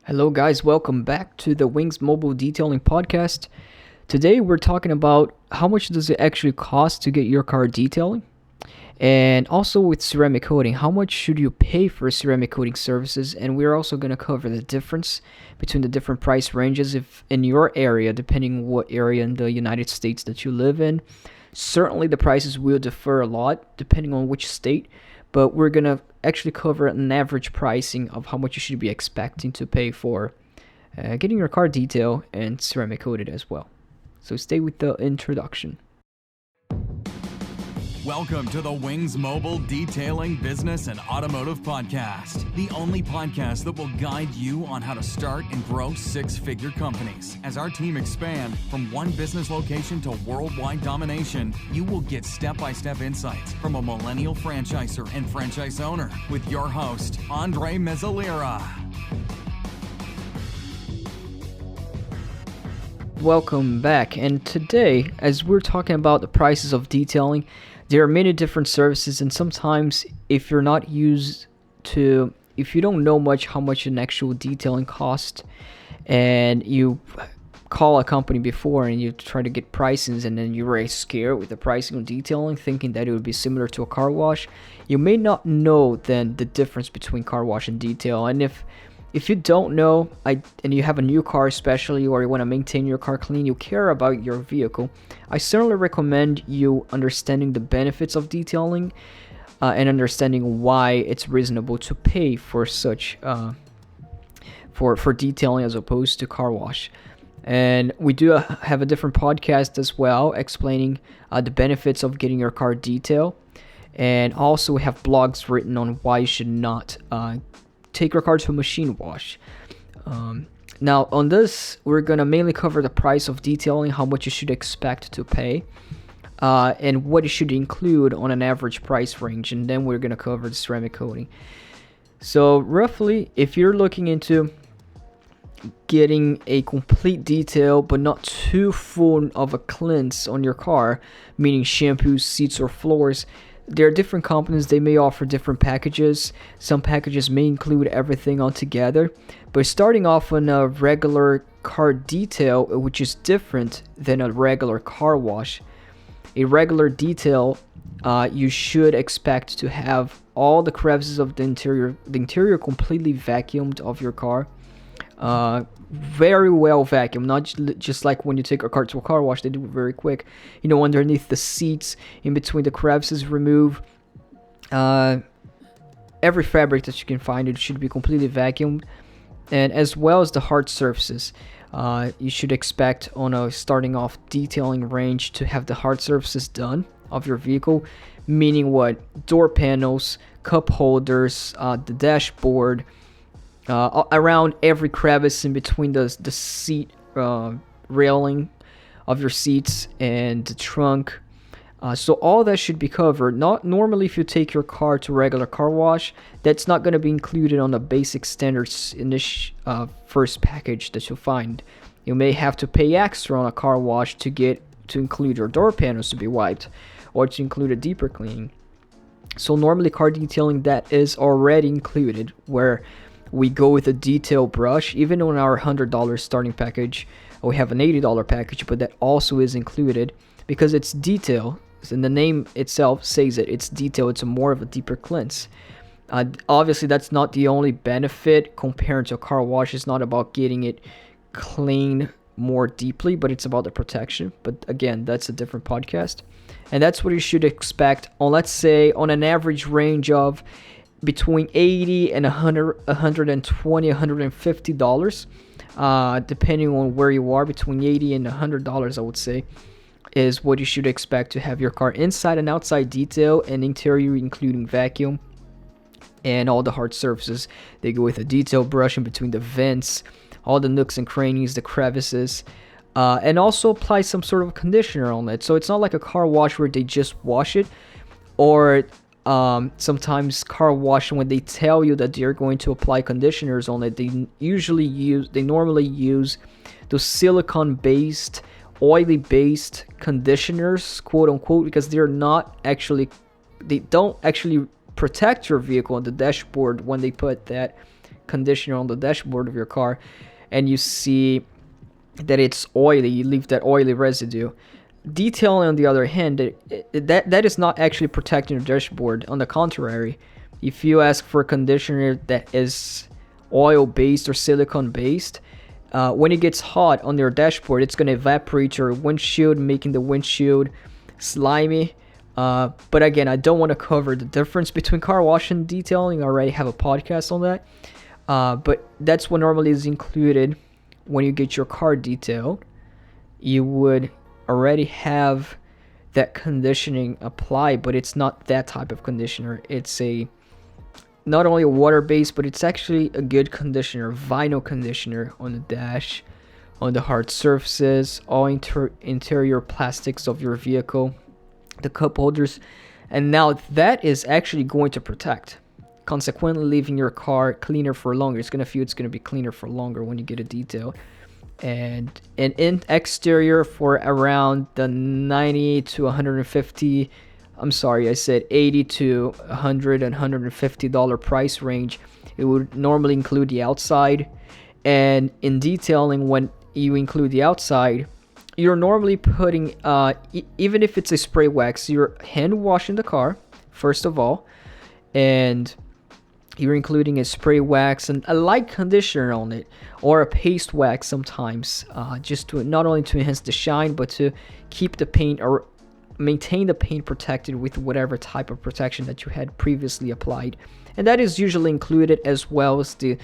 Hello, guys. Welcome back to the Wings Mobile Detailing Podcast. Today, we're talking about how much does it actually cost to get your car detailing, and also with ceramic coating, how much should you pay for ceramic coating services? And we're also going to cover the difference between the different price ranges if in your area, depending on what area in the United States that you live in. Certainly, the prices will differ a lot depending on which state, but we're going to actually cover an average pricing of how much you should be expecting to pay for getting your car detailed and ceramic coated as well. So stay with the introduction. Welcome to the Wings Mobile Detailing Business and Automotive Podcast, the only podcast that will guide you on how to start and grow six-figure companies. As our team expand from one business location to worldwide domination, you will get step-by-step insights from a millennial franchisor and franchise owner with your host, Mezalira. Welcome back, and today, as we're talking about the prices of detailing, there are many different services, and sometimes if you don't know how much an actual detailing cost, and you call a company before and you try to get pricings, and then you're very scared with the pricing on detailing, thinking that it would be similar to a car wash, you may not know then the difference between car wash and detail. And if you don't know, and you have a new car especially, or you want to maintain your car clean, you care about your vehicle, I certainly recommend you understanding the benefits of detailing and understanding why it's reasonable to pay for such for detailing as opposed to car wash. And we do have a different podcast as well explaining the benefits of getting your car detailed, and also we have blogs written on why you should not take your car to a machine wash. Now on this, we're going to mainly cover the price of detailing, how much you should expect to pay, and what you should include on an average price range, and then we're going to cover the ceramic coating. So roughly, if you're looking into getting a complete detail but not too full of a cleanse on your car, meaning shampoos, seats, or floors, there are different companies. They may offer different packages. Some packages may include everything altogether, but starting off on a regular car detail, which is different than a regular car wash. A regular detail, you should expect to have all the crevices of the interior completely vacuumed of your car. Very well vacuumed, not just like when you take a car to a car wash, they do it very quick. Underneath the seats, in between the crevices, remove every fabric that you can find. It should be completely vacuumed, and as well as the hard surfaces. You should expect on a starting off detailing range to have the hard surfaces done of your vehicle, meaning what? Door panels, cup holders, the dashboard, around every crevice in between the seat railing of your seats and the trunk. So all that should be covered. Not normally, if you take your car to a regular car wash, that's not going to be included on the basic standards in this first package that you'll find. You may have to pay extra on a car wash to include your door panels to be wiped, or to include a deeper cleaning. So normally car detailing, that is already included, where we go with a detail brush. Even on our $100 starting package, we have an $80 package, but that also is included because it's detail, and the name itself says it's detail. It's more of a deeper cleanse. Obviously, that's not the only benefit compared to a car wash. It's not about getting it clean more deeply, but it's about the protection. But again, that's a different podcast, and that's what you should expect on, let's say, on an average range of between $80 and $120, $150, depending on where you are. Between $80 and $100, I would say, is what you should expect to have your car inside and outside detail, and interior including vacuum and all the hard surfaces. They go with a detail brush in between the vents, all the nooks and crannies, the crevices, and also apply some sort of conditioner on it. So it's not like a car wash where they just wash it, or sometimes car wash, when they tell you that they're going to apply conditioners on it, they normally use those silicone-based, oily-based conditioners, quote unquote, because they don't actually protect your vehicle on the dashboard when they put that conditioner on the dashboard of your car and you see that it's oily, you leave that oily residue. Detailing, on the other hand, that is not actually protecting your dashboard. On the contrary, if you ask for a conditioner that is oil based or silicone based, when it gets hot on your dashboard, it's going to evaporate your windshield, making the windshield slimy. But again, I don't want to cover the difference between car wash and detailing. I already have a podcast on that. But that's what normally is included when you get your car detailed. You would already have that conditioning applied, but it's not that type of conditioner. It's not only a water-based, but it's actually a good conditioner, vinyl conditioner on the dash, on the hard surfaces, all interior plastics of your vehicle, the cup holders, and now that is actually going to protect. Consequently, leaving your car cleaner for longer. It's going to be cleaner for longer when you get a detail. And in exterior for around the 90 to 150, I'm sorry, I said 80 to 100 and $150 price range. It would normally include the outside. And in detailing, when you include the outside, you're normally putting, even if it's a spray wax, you're hand washing the car, first of all, and you're including a spray wax and a light conditioner on it, or a paste wax sometimes, just to not only to enhance the shine, but to keep the paint or maintain the paint protected with whatever type of protection that you had previously applied. And that is usually included, as well as the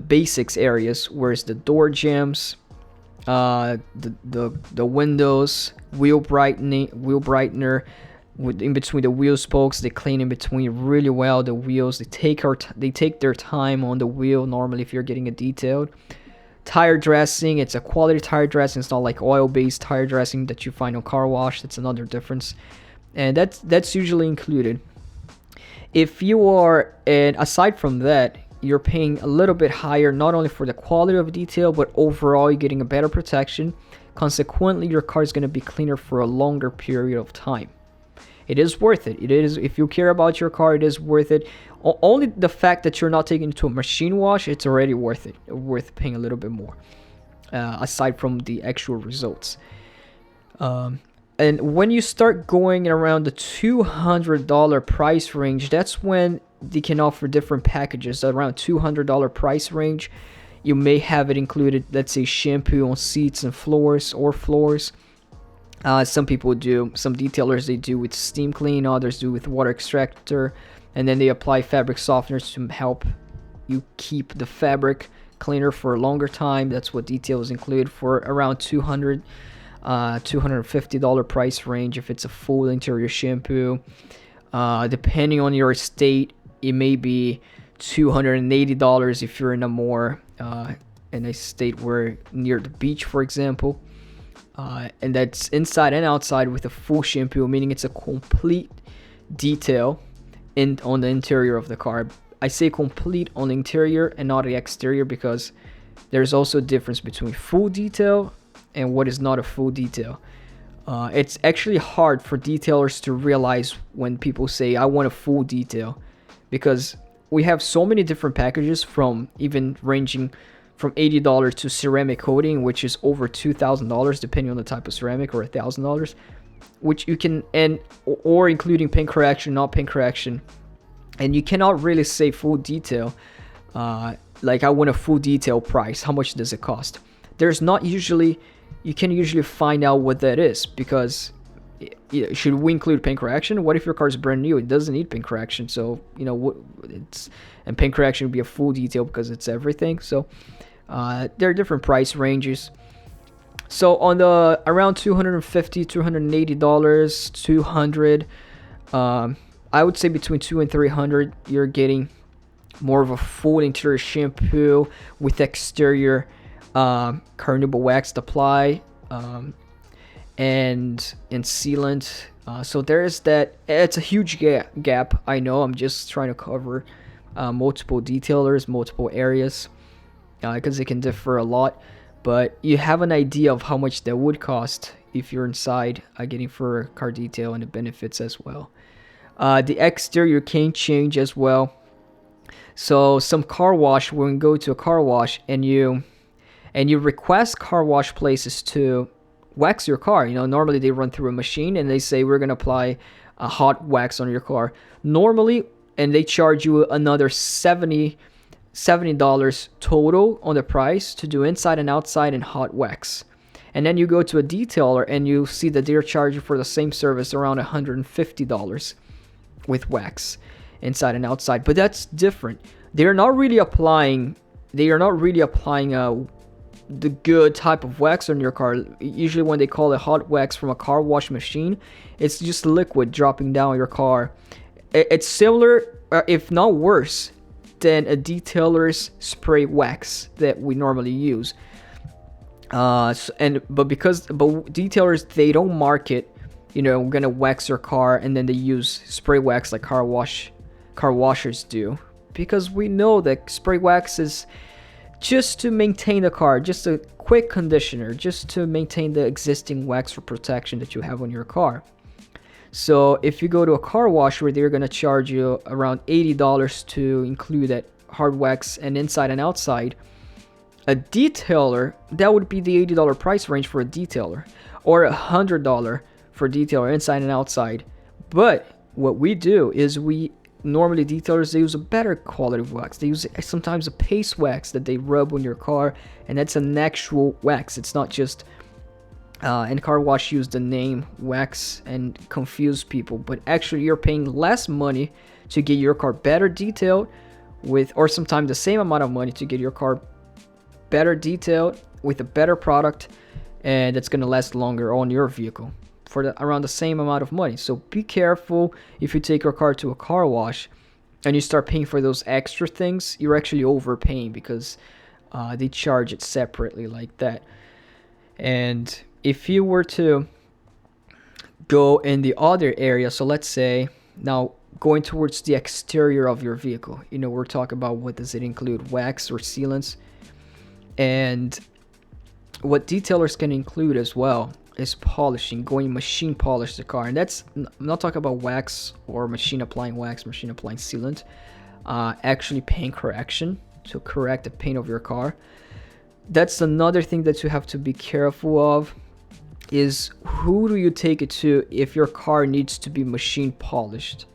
basics areas, whereas the door jambs, the windows, wheel brightener, in between the wheel spokes, they clean in between really well. The wheels, they take their time on the wheel. Normally, if you're getting a detailed tire dressing, it's a quality tire dressing. It's not like oil-based tire dressing that you find on car wash. That's another difference, and that's usually included. If you are, and aside from that, you're paying a little bit higher, not only for the quality of detail, but overall you're getting a better protection. Consequently, your car is going to be cleaner for a longer period of time. It is worth it. It is, if you care about your car, it is worth it. Only the fact that you're not taking it to a machine wash, it's already worth it. Worth paying a little bit more, aside from the actual results. And when you start going around the $200 price range, that's when they can offer different packages. Around $200 price range, you may have it included, let's say, shampoo on seats and floors, or floors. Some people do, some detailers, they do with steam clean, others do with water extractor, and then they apply fabric softeners to help you keep the fabric cleaner for a longer time. That's what details include for around $250 price range if it's a full interior shampoo. Depending on your state, it may be $280 if you're in a more in a state where near the beach, for example. And that's inside and outside with a full shampoo, meaning it's a complete detail on the interior of the car. I say complete on the interior and not the exterior, because there's also a difference between full detail and what is not a full detail. It's actually hard for detailers to realize when people say, I want a full detail, because we have so many different packages, from even ranging from $80 to ceramic coating, which is over $2,000 depending on the type of ceramic, or $1,000, which you can, or including paint correction, not paint correction. And you cannot really say full detail, like I want a full detail price. How much does it cost? There's not usually, you can usually find out what that is, because should we include paint correction? What if your car is brand new? It doesn't need paint correction. So, and paint correction would be a full detail because it's everything. So there are different price ranges. So on the around $250, $280, $200, I would say between $200 and $300, you're getting more of a full interior shampoo with exterior carnauba wax to apply, and sealant. So there is that. It's a huge gap. I know. I'm just trying to cover multiple detailers, multiple areas, because it can differ a lot. But you have an idea of how much that would cost if you're inside getting for a car detail, and the benefits as well. The exterior can change as well. So some car wash, when you go to a car wash and you request car wash places to wax your car, normally they run through a machine and they say we're going to apply a hot wax on your car. Normally, and they charge you another $70 total on the price to do inside and outside and hot wax. And then you go to a detailer and you see that they're charging for the same service around $150 with wax inside and outside. But that's different. They are not really applying the good type of wax on your car. Usually when they call it hot wax from a car wash machine, it's just liquid dropping down your car. It's similar, if not worse, than a detailer's spray wax that we normally use. But detailers, they don't market, we're gonna wax your car and then they use spray wax like car washers do, because we know that spray wax is just to maintain the car, just a quick conditioner, just to maintain the existing wax for protection that you have on your car. So if you go to a car wash where they're gonna charge you around $80 to include that hard wax and inside and outside, a detailer, that would be the $80 price range for a detailer, or $100 for detailer inside and outside. But what we do is normally detailers, they use a better quality of wax. They use sometimes a paste wax that they rub on your car, and that's an actual wax. It's not just and car wash use the name wax and confuse people, but actually you're paying less money to get your car better detailed or sometimes the same amount of money to get your car better detailed with a better product, and it's going to last longer on your vehicle for around the same amount of money. So be careful if you take your car to a car wash and you start paying for those extra things. You're actually overpaying because they charge it separately like that. And if you were to go in the other area, so let's say now going towards the exterior of your vehicle, we're talking about what does it include, wax or sealants. And what detailers can include as well is polishing, going machine polish the car. And I'm not talking about wax or machine applying wax, machine applying sealant. Actually paint correction, to correct the paint of your car. That's another thing that you have to be careful of, is who do you take it to if your car needs to be machine polished.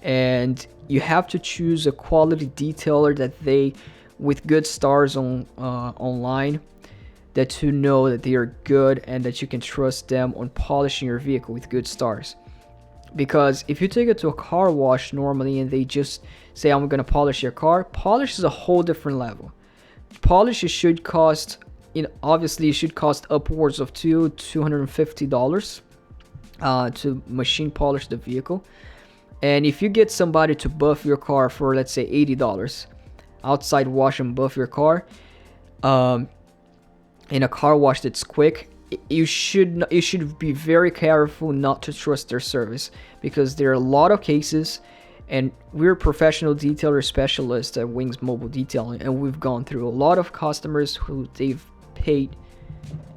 And you have to choose a quality detailer that with good stars online, that you know that they are good and that you can trust them on polishing your vehicle with good stars. Because if you take it to a car wash normally and they just say, I'm going to polish your car, polish is a whole different level. Polish should cost, obviously it should cost upwards of $250 to machine polish the vehicle. And if you get somebody to buff your car for, let's say, $80, outside wash and buff your car, in a car wash that's quick, you should be very careful not to trust their service, because there are a lot of cases, and we're professional detailer specialists at Wings Mobile Detailing, and we've gone through a lot of customers who they've paid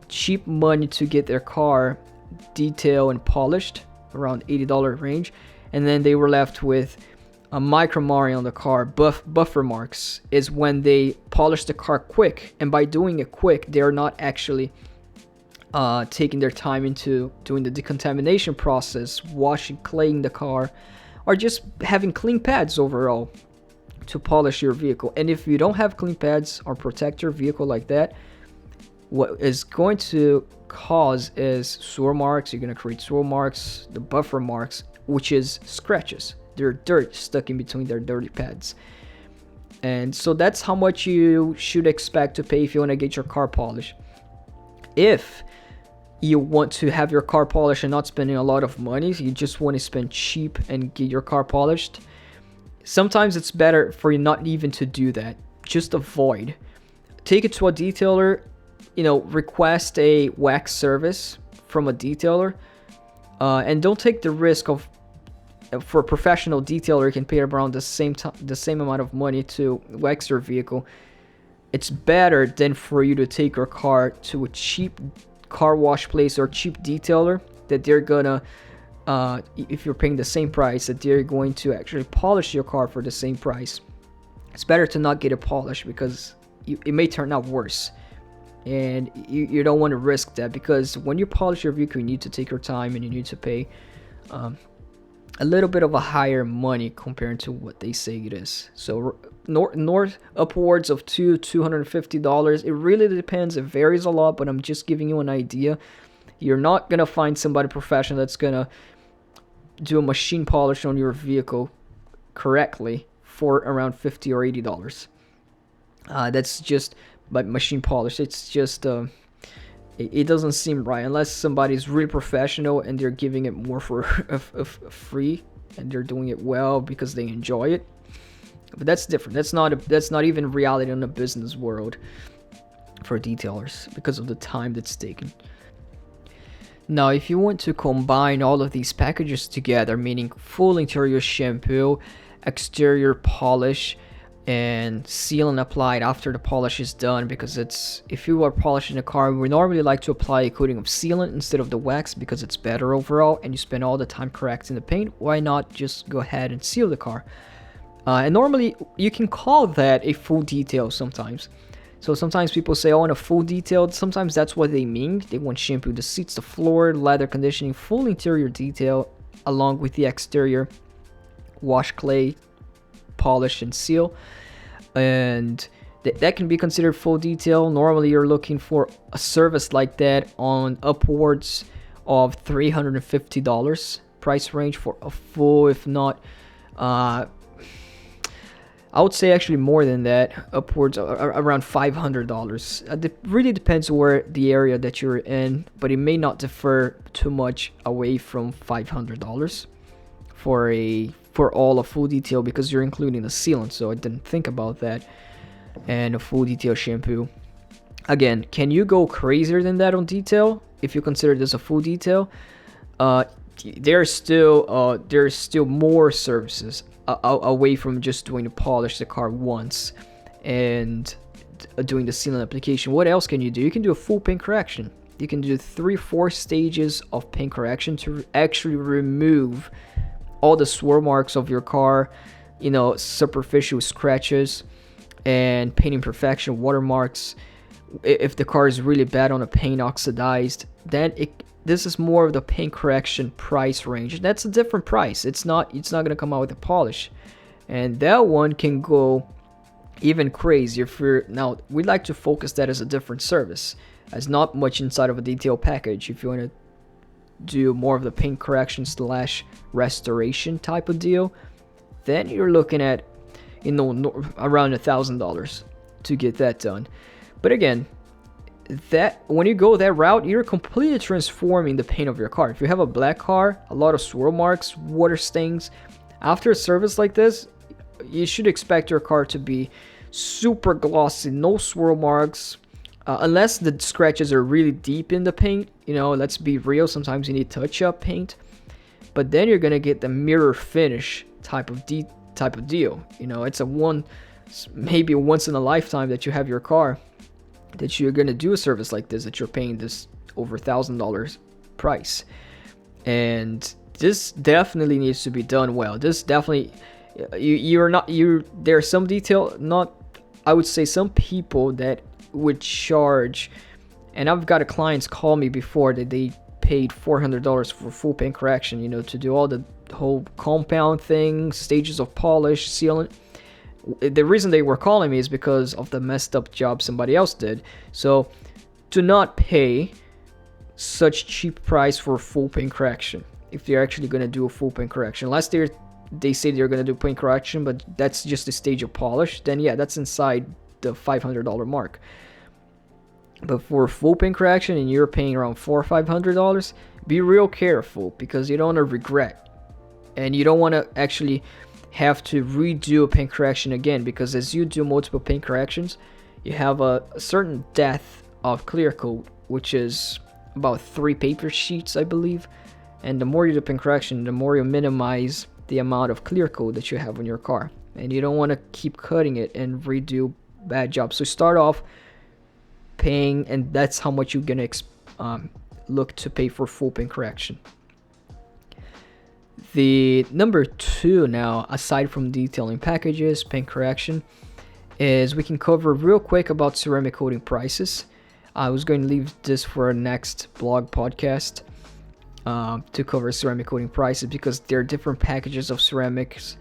cheap money to get their car detailed and polished around $80 range, and then they were left with a micro marking on the car. Buffer marks is when they polish the car quick, and by doing it quick, they're not actually taking their time into doing the decontamination process, washing, cleaning the car, or just having clean pads overall to polish your vehicle. And if you don't have clean pads or protect your vehicle like that, what is going to cause is sore marks. You're going to create sore marks, the buffer marks, which is scratches. They're dirt stuck in between their dirty pads. And so that's how much you should expect to pay if you want to get your car polished. If you want to have your car polished and not spending a lot of money, you just want to spend cheap and get your car polished, sometimes it's better for you not even to do that. Just avoid. Take it to a detailer, request a wax service from a detailer, and don't take the risk of, for a professional detailer, you can pay around the same amount of money to wax your vehicle. It's better than for you to take your car to a cheap car wash place or cheap detailer that they're gonna, if you're paying the same price, that they're going to actually polish your car for the same price. it's better to not get it polished because it may turn out worse. And you don't want to risk that, because when you polish your vehicle, you need to take your time and you need to pay a little bit of a higher money compared to what they say it is. So north upwards of $250. It really depends. It varies a lot, but I'm just giving you an idea. You're not gonna find somebody professional that's gonna do a machine polish on your vehicle correctly for around $50 or $80. That's just by machine polish. It's just it doesn't seem right unless somebody's really professional and they're giving it more for free and they're doing it well because they enjoy it. But that's different. That's not even reality in the business world for detailers because of the time that's taken. Now, if you want to combine all of these packages together, meaning full interior shampoo, exterior polish, and sealant applied after the polish is done, because if you are polishing a car, we normally like to apply a coating of sealant instead of the wax because it's better overall, and you spend all the time correcting the paint. Why not just go ahead and seal the car? And normally you can call that a full detail sometimes. So sometimes people say, I want a full detail. Sometimes that's what they mean. They want shampoo, the seats, the floor, leather conditioning, full interior detail, along with the exterior wash, clay, polish, and seal. And that can be considered full detail. Normally you're looking for a service like that on upwards of $350 price range for a full, if not I would say actually more than that, upwards around $500. It really depends where the area that you're in, but it may not differ too much away from $500 for all a full detail, because you're including the sealant. So I didn't think about that. And a full detail shampoo. Again, can you go crazier than that on detail if you consider this a full detail? There's still more services away from just doing the polish the car once and doing the sealant application. What else can you do? You can do a full paint correction. You can do 3-4 stages of paint correction to actually remove all the swirl marks of your car, superficial scratches and paint imperfection, watermarks. If the car is really bad on the paint, oxidized, then this is more of the paint correction price range. That's a different price. It's not gonna come out with a polish, and that one can go even crazier. Now we like to focus that as a different service, as not much inside of a detail package. If you want to do more of the paint correction / restoration type of deal, then you're looking at around $1,000 to get that done. But again, that when you go that route, you're completely transforming the paint of your car. If you have a black car, a lot of swirl marks, water stains, after a service like this, you should expect your car to be super glossy, no swirl marks, unless the scratches are really deep in the paint. Let's be real, sometimes you need touch-up paint, but then you're gonna get the mirror finish type of deal. It's maybe once in a lifetime that you have your car that you're gonna do a service like this, that you're paying this over $1,000 price. And this definitely needs to be done well. This definitely, there's some detail, I would say some people that would charge, and I've got clients call me before that they paid $400 for full paint correction, to do all the whole compound thing, stages of polish, sealant. The reason they were calling me is because of the messed up job somebody else did. So do not pay such cheap price for a full paint correction if they're actually going to do a full paint correction. Unless they say they're going to do paint correction, but that's just a stage of polish, then yeah, that's inside the $500 mark. But for a full paint correction and you're paying around $400 or $500, be real careful, because you don't want to regret, and you don't want to actually have to redo a paint correction again, because as you do multiple paint corrections, you have a certain depth of clear coat, which is about 3 paper sheets, I believe. And the more you do paint correction, the more you minimize the amount of clear coat that you have on your car, and you don't want to keep cutting it and redo bad jobs. So start off paying, and that's how much you're gonna look to pay for full paint correction. The number 2 now, aside from detailing packages, paint correction, is we can cover real quick about ceramic coating prices. I was going to leave this for our next blog podcast to cover ceramic coating prices, because there are different packages of ceramics,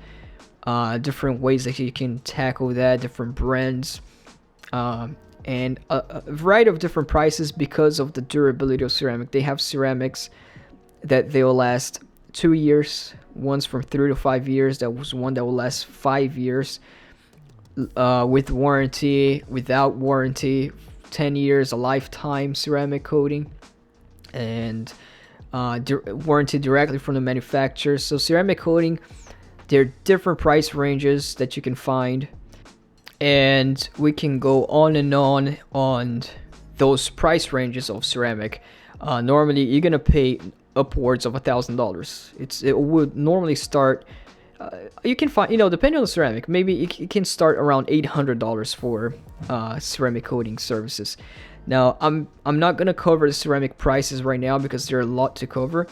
different ways that you can tackle that, different brands, and a variety of different prices because of the durability of ceramic. They have ceramics that they will last 2 years, one's from 3 to 5 years. That was one that will last 5 years, with warranty, without warranty, 10 years, a lifetime ceramic coating, and warranty directly from the manufacturer. So ceramic coating, there are different price ranges that you can find, and we can go on and on those price ranges of ceramic. Normally you're gonna pay upwards of $1,000. It would normally start, you can find, depending on the ceramic, maybe it can start around $800 for ceramic coating services. Now I'm not gonna cover the ceramic prices right now because there are a lot to cover,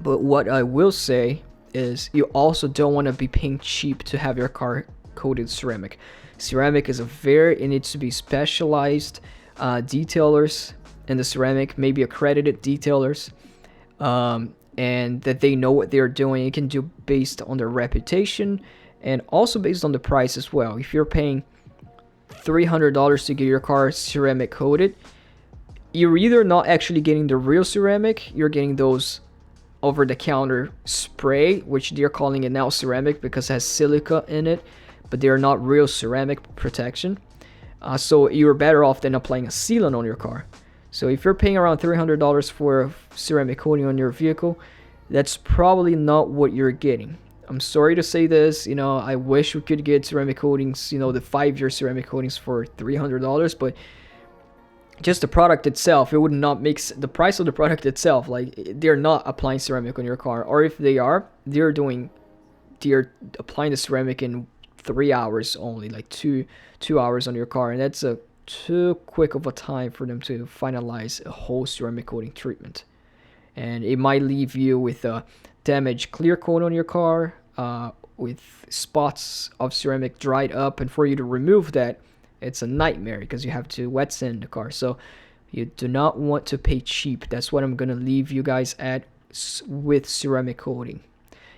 but what I will say is you also don't want to be paying cheap to have your car coated ceramic. Ceramic is it needs to be specialized detailers in the ceramic, maybe accredited detailers, and that they know what they're doing. It can do based on their reputation and also based on the price as well. If you're paying $300 to get your car ceramic coated, you're either not actually getting the real ceramic, you're getting those over-the-counter spray, which they're calling it now ceramic because it has silica in it, but they're not real ceramic protection. So you're better off than applying a sealant on your car. So if you're paying around $300 for ceramic coating on your vehicle, that's probably not what you're getting. I'm sorry to say this, I wish we could get ceramic coatings, the 5-year ceramic coatings for $300, but just the product itself, it would not make the price of the product itself, like they're not applying ceramic on your car, or if they are, they're applying the ceramic in 3 hours only, like two hours on your car, and that's too quick of a time for them to finalize a whole ceramic coating treatment, and it might leave you with a damaged clear coat on your car, with spots of ceramic dried up, and for you to remove that, it's a nightmare because you have to wet sand the car. So you do not want to pay cheap. That's what I'm gonna leave you guys at with ceramic coating.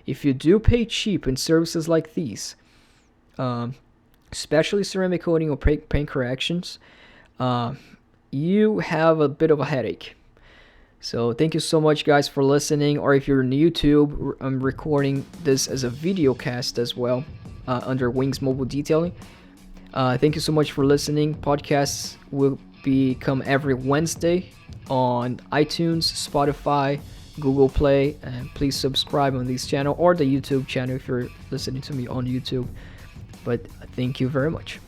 If you do pay cheap in services like these, especially ceramic coating or paint corrections, you have a bit of a headache. So thank you so much, guys, for listening. Or if you're on YouTube, I'm recording this as a video cast as well, under Wings Mobile Detailing. Thank you so much for listening. Podcasts will become every Wednesday on iTunes, Spotify, Google Play, and please subscribe on this channel or the YouTube channel if you're listening to me on YouTube. But thank you very much.